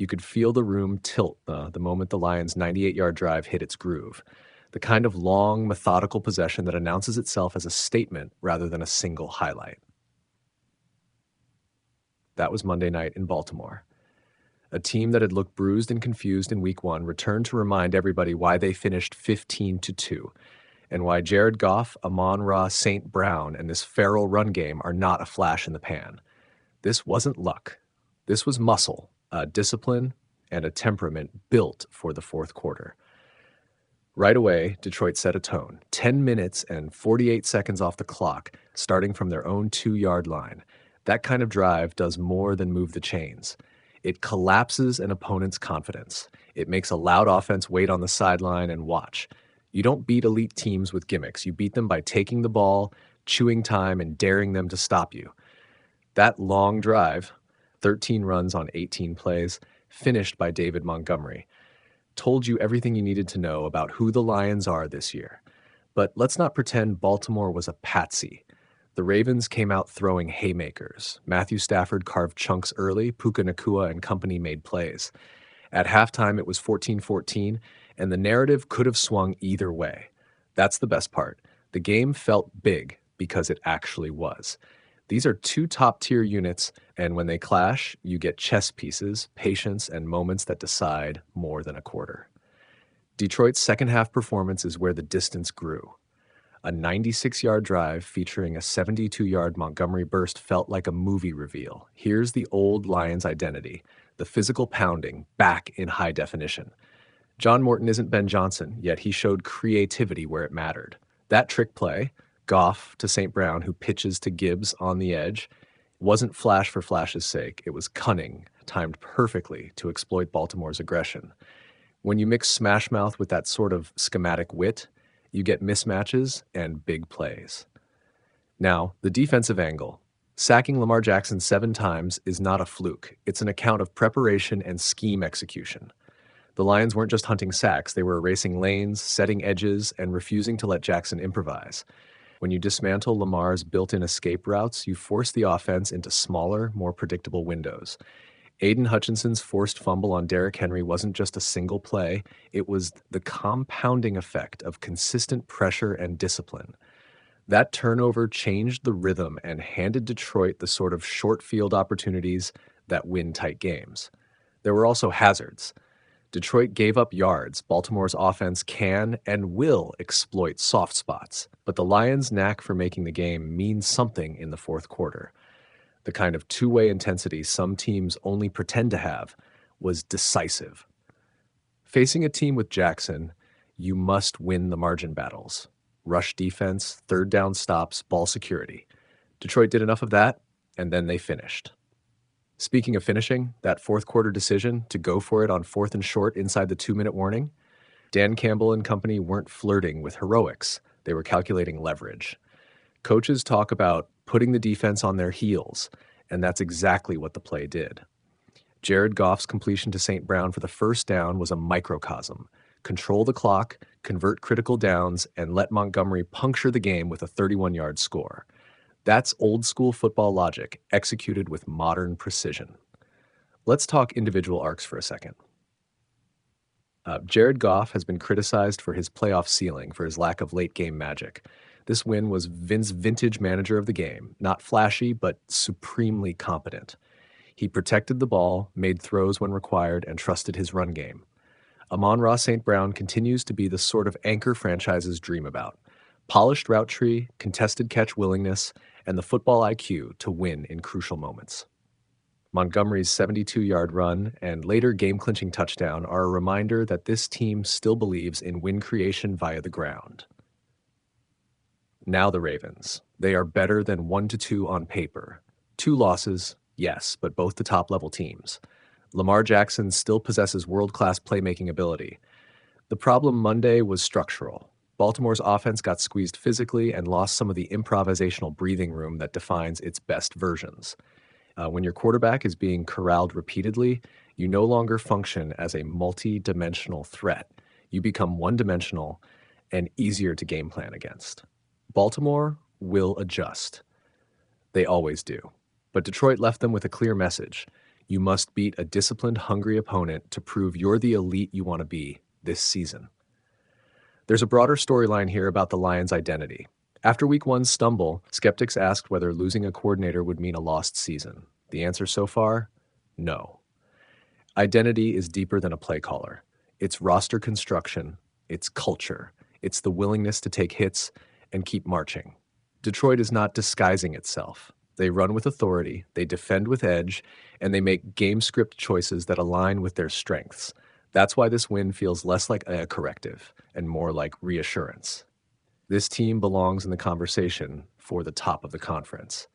You could feel the room tilt the moment the Lions' 98-yard drive hit its groove, the kind of long, methodical possession that announces itself as a statement rather than a single highlight. That was Monday night in Baltimore. A team that had looked bruised and confused in Week 1 returned to remind everybody why they finished 15-2, and why Jared Goff, Amon-Ra St. Brown, and this feral run game are not a flash in the pan. This wasn't luck. This was muscle, a discipline, and a temperament built for the fourth quarter. Right away, Detroit set a tone. 10 minutes and 48 seconds off the clock, starting from their own 2-yard line. That kind of drive does more than move the chains. It collapses an opponent's confidence. It makes a loud offense wait on the sideline and watch. You don't beat elite teams with gimmicks. You beat them by taking the ball, chewing time, and daring them to stop you. That long drive, 13 runs on 18 plays, finished by David Montgomery, told you everything you needed to know about who the Lions are this year. But let's not pretend Baltimore was a patsy. The Ravens came out throwing haymakers. Matthew Stafford carved chunks early. Puka Nacua and company made plays. At halftime, it was 14-14, and the narrative could have swung either way. That's the best part. The game felt big because it actually was. These are two top-tier units, and when they clash, you get chess pieces, patience, and moments that decide more than a quarter. Detroit's second-half performance is where the distance grew. A 96-yard drive featuring a 72-yard Montgomery burst felt like a movie reveal. Here's the old Lions identity, the physical pounding, back in high definition. John Morton isn't Ben Johnson, yet he showed creativity where it mattered. That trick play, Goff to St. Brown, who pitches to Gibbs on the edge, wasn't flash for flash's sake. It was cunning, timed perfectly to exploit Baltimore's aggression. When you mix smash mouth with that sort of schematic wit, you get mismatches and big plays. Now, the defensive angle. Sacking Lamar Jackson 7 times is not a fluke. It's an account of preparation and scheme execution. The Lions weren't just hunting sacks. They were erasing lanes, setting edges, and refusing to let Jackson improvise. When you dismantle Lamar's built-in escape routes, you force the offense into smaller, more predictable windows. Aiden Hutchinson's forced fumble on Derrick Henry wasn't just a single play. It was the compounding effect of consistent pressure and discipline. That turnover changed the rhythm and handed Detroit the sort of short field opportunities that win tight games. There were also hazards. Detroit gave up yards. Baltimore's offense can and will exploit soft spots. But the Lions' knack for making the game means something in the fourth quarter. The kind of two-way intensity some teams only pretend to have was decisive. Facing a team with Jackson, you must win the margin battles. Rush defense, third down stops, ball security. Detroit did enough of that, and then they finished. Speaking of finishing, that fourth quarter decision to go for it on 4th and short inside the 2-minute warning, Dan Campbell and company weren't flirting with heroics. They were calculating leverage. Coaches talk about putting the defense on their heels, and that's exactly what the play did. Jared Goff's completion to St. Brown for the first down was a microcosm. Control the clock, convert critical downs, and let Montgomery puncture the game with a 31-yard score. That's old-school football logic, executed with modern precision. Let's talk individual arcs for a second. Jared Goff has been criticized for his playoff ceiling, for his lack of late-game magic. This win was Vince's vintage manager of the game, not flashy, but supremely competent. He protected the ball, made throws when required, and trusted his run game. Amon-Ra St. Brown continues to be the sort of anchor franchises dream about. Polished route tree, contested catch willingness, and the football IQ to win in crucial moments. Montgomery's 72-yard run and later game-clinching touchdown are a reminder that this team still believes in win creation via the ground. Now the Ravens. They are better than 1-2 on paper. 2 losses, yes, but both to top-level teams. Lamar Jackson still possesses world-class playmaking ability. The problem Monday was structural. Baltimore's offense got squeezed physically and lost some of the improvisational breathing room that defines its best versions. When your quarterback is being corralled repeatedly, you no longer function as a multi-dimensional threat. You become one-dimensional and easier to game plan against. Baltimore will adjust. They always do. But Detroit left them with a clear message. You must beat a disciplined, hungry opponent to prove you're the elite you want to be this season. There's a broader storyline here about the Lions' identity. After Week 1's stumble, skeptics asked whether losing a coordinator would mean a lost season. The answer so far? No. Identity is deeper than a play caller. It's roster construction, it's culture, it's the willingness to take hits and keep marching. Detroit is not disguising itself. They run with authority, they defend with edge, and they make game script choices that align with their strengths. That's why this win feels less like a corrective and more like reassurance. This team belongs in the conversation for the top of the conference.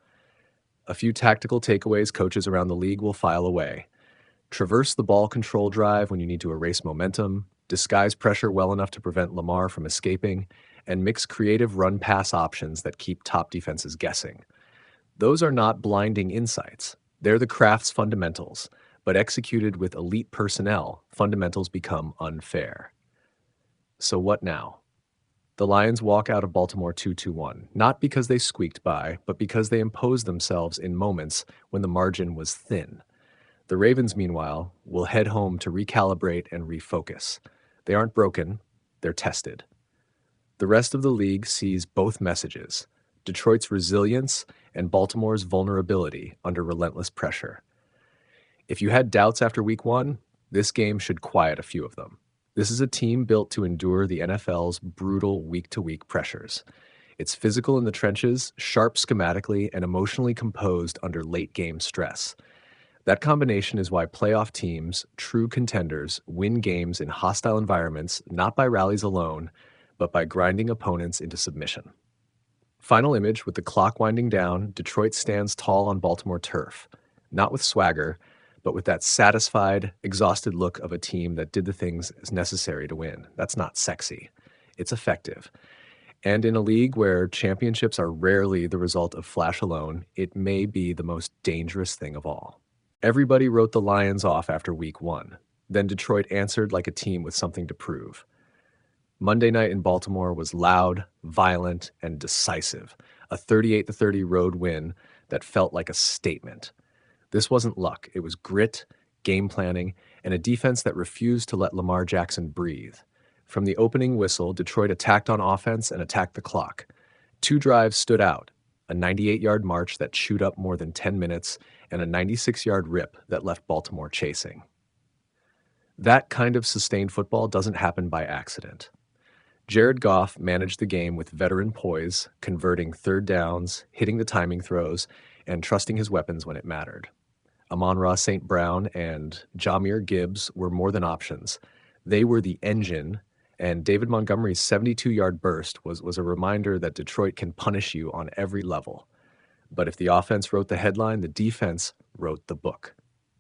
A few tactical takeaways coaches around the league will file away. Traverse the ball control drive when you need to erase momentum, disguise pressure well enough to prevent Lamar from escaping, and mix creative run-pass options that keep top defenses guessing. Those are not blinding insights. They're the craft's fundamentals, but executed with elite personnel, fundamentals become unfair. So what now? The Lions walk out of Baltimore 2-1, not because they squeaked by, but because they imposed themselves in moments when the margin was thin. The Ravens, meanwhile, will head home to recalibrate and refocus. They aren't broken, they're tested. The rest of the league sees both messages: Detroit's resilience and Baltimore's vulnerability under relentless pressure. If you had doubts after Week 1, this game should quiet a few of them. This is a team built to endure the NFL's brutal week-to-week pressures. It's physical in the trenches, sharp schematically, and emotionally composed under late-game stress. That combination is why playoff teams, true contenders, win games in hostile environments not by rallies alone, but by grinding opponents into submission. Final image, with the clock winding down, Detroit stands tall on Baltimore turf, not with swagger, but with that satisfied, exhausted look of a team that did the things necessary to win. That's not sexy. It's effective. And in a league where championships are rarely the result of flash alone, it may be the most dangerous thing of all. Everybody wrote the Lions off after Week 1. Then Detroit answered like a team with something to prove. Monday night in Baltimore was loud, violent, and decisive. A 38-30 road win that felt like a statement. This wasn't luck. It was grit, game planning, and a defense that refused to let Lamar Jackson breathe. From the opening whistle, Detroit attacked on offense and attacked the clock. 2 drives stood out: a 98-yard march that chewed up more than 10 minutes, and a 96-yard rip that left Baltimore chasing. That kind of sustained football doesn't happen by accident. Jared Goff managed the game with veteran poise, converting third downs, hitting the timing throws, and trusting his weapons when it mattered. Amon-Ra St. Brown and Jahmyr Gibbs were more than options. They were the engine, and David Montgomery's 72-yard burst was a reminder that Detroit can punish you on every level. But if the offense wrote the headline, the defense wrote the book.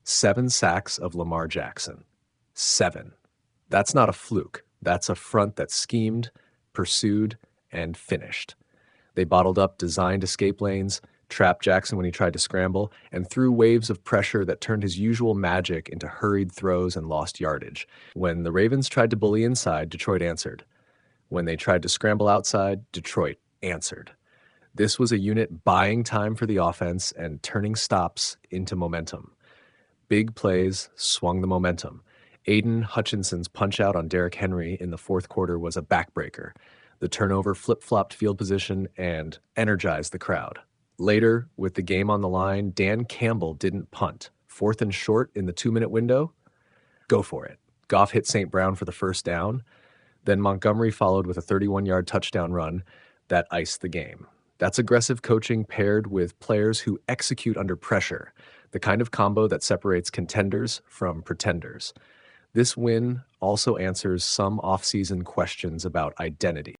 7 sacks of Lamar Jackson. 7. That's not a fluke. That's a front that schemed, pursued, and finished. They bottled up designed escape lanes, trapped Jackson when he tried to scramble, and threw waves of pressure that turned his usual magic into hurried throws and lost yardage. When the Ravens tried to bully inside, Detroit answered. When they tried to scramble outside, Detroit answered. This was a unit buying time for the offense and turning stops into momentum. Big plays swung the momentum. Aiden Hutchinson's punch-out on Derrick Henry in the fourth quarter was a backbreaker. The turnover flip-flopped field position and energized the crowd. Later, with the game on the line, Dan Campbell didn't punt. 4th and short in the 2-minute window? Go for it. Goff hit St. Brown for the first down. Then Montgomery followed with a 31-yard touchdown run that iced the game. That's aggressive coaching paired with players who execute under pressure, the kind of combo that separates contenders from pretenders. This win also answers some off-season questions about identity.